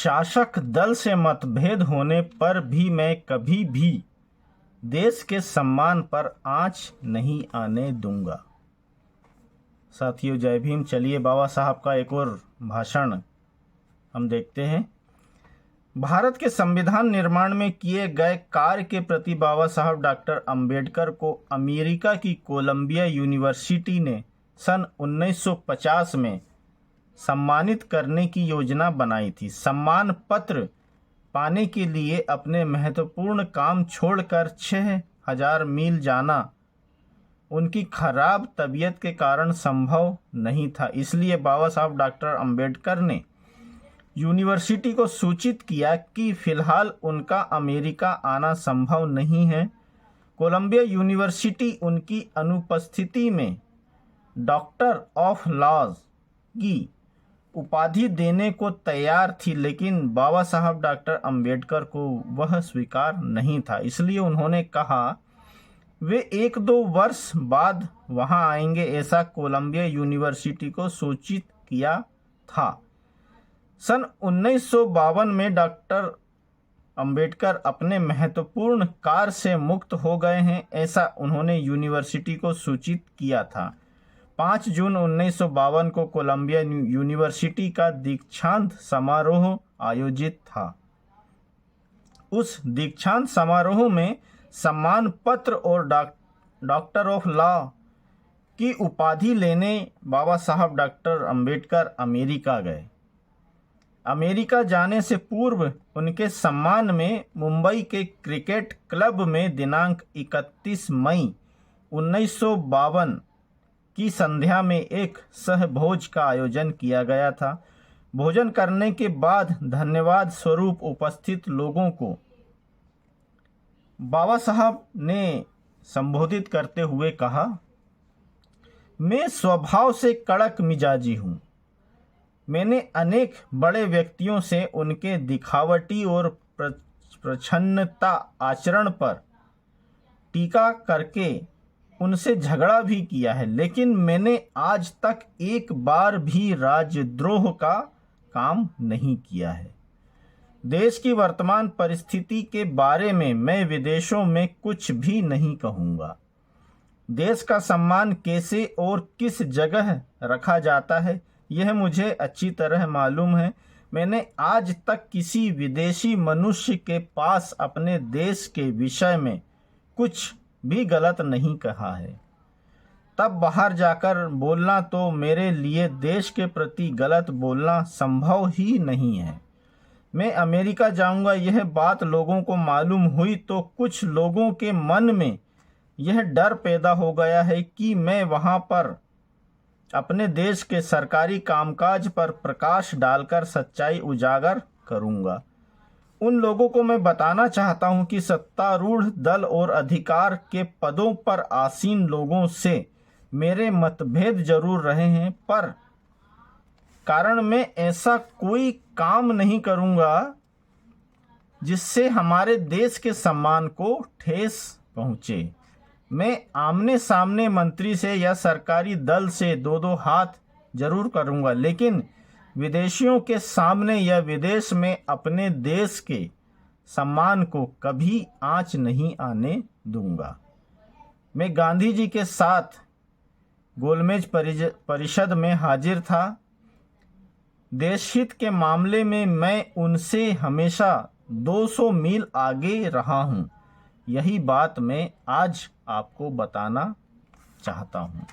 शासक दल से मतभेद होने पर भी मैं कभी भी देश के सम्मान पर आंच नहीं आने दूंगा। साथियों, जय भीम। चलिए बाबा साहब का एक और भाषण हम देखते हैं। भारत के संविधान निर्माण में किए गए कार्य के प्रति बाबा साहब डॉक्टर अंबेडकर को अमेरिका की कोलंबिया यूनिवर्सिटी ने सन 1950 में सम्मानित करने की योजना बनाई थी। सम्मान पत्र पाने के लिए अपने महत्वपूर्ण काम छोड़कर 6000 मील जाना उनकी खराब तबीयत के कारण संभव नहीं था। इसलिए बाबा साहब डॉक्टर अंबेडकर ने यूनिवर्सिटी को सूचित किया कि फिलहाल उनका अमेरिका आना संभव नहीं है। कोलंबिया यूनिवर्सिटी उनकी अनुपस्थिति में डॉक्टर ऑफ लॉज की उपाधि देने को तैयार थी, लेकिन बाबा साहब डॉक्टर अंबेडकर को वह स्वीकार नहीं था। इसलिए उन्होंने कहा वे 1-2 वर्ष बाद वहां आएंगे, ऐसा कोलंबिया यूनिवर्सिटी को सूचित किया था। सन 1952 में डॉक्टर अंबेडकर अपने महत्वपूर्ण कार्य से मुक्त हो गए हैं, ऐसा उन्होंने यूनिवर्सिटी को सूचित किया था। 5 जून 1952 को कोलंबिया यूनिवर्सिटी का दीक्षांत समारोह आयोजित था। उस दीक्षांत समारोह में सम्मान पत्र और डॉक्टर ऑफ लॉ की उपाधि लेने बाबा साहब डॉक्टर अंबेडकर अमेरिका गए। अमेरिका जाने से पूर्व उनके सम्मान में मुंबई के क्रिकेट क्लब में दिनांक 31 मई 1952 की संध्या में एक सहभोज का आयोजन किया गया था। भोजन करने के बाद धन्यवाद स्वरूप उपस्थित लोगों को बाबा साहब ने संबोधित करते हुए कहा, मैं स्वभाव से कड़क मिजाजी हूँ। मैंने अनेक बड़े व्यक्तियों से उनके दिखावटी और प्रच्छन्नता आचरण पर टीका करके उनसे झगड़ा भी किया है, लेकिन मैंने आज तक एक बार भी राजद्रोह का काम नहीं किया है। देश की वर्तमान परिस्थिति के बारे में मैं विदेशों में कुछ भी नहीं कहूँगा। देश का सम्मान कैसे और किस जगह रखा जाता है यह मुझे अच्छी तरह मालूम है। मैंने आज तक किसी विदेशी मनुष्य के पास अपने देश के विषय में कुछ भी गलत नहीं कहा है। तब बाहर जाकर बोलना तो मेरे लिए देश के प्रति गलत बोलना संभव ही नहीं है। मैं अमेरिका जाऊंगा, यह बात लोगों को मालूम हुई तो कुछ लोगों के मन में यह डर पैदा हो गया है कि मैं वहां पर अपने देश के सरकारी कामकाज पर प्रकाश डालकर सच्चाई उजागर करूंगा। उन लोगों को मैं बताना चाहता हूं कि सत्तारूढ़ दल और अधिकार के पदों पर आसीन लोगों से मेरे मतभेद जरूर रहे हैं, पर कारण मैं ऐसा कोई काम नहीं करूंगा जिससे हमारे देश के सम्मान को ठेस पहुंचे। मैं आमने सामने मंत्री से या सरकारी दल से 2-2 हाथ जरूर करूंगा, लेकिन विदेशियों के सामने या विदेश में अपने देश के सम्मान को कभी आंच नहीं आने दूंगा। मैं गांधी जी के साथ गोलमेज परिषद में हाजिर था। देशहित के मामले में मैं उनसे हमेशा 200 मील आगे रहा हूं। यही बात मैं आज आपको बताना चाहता हूं।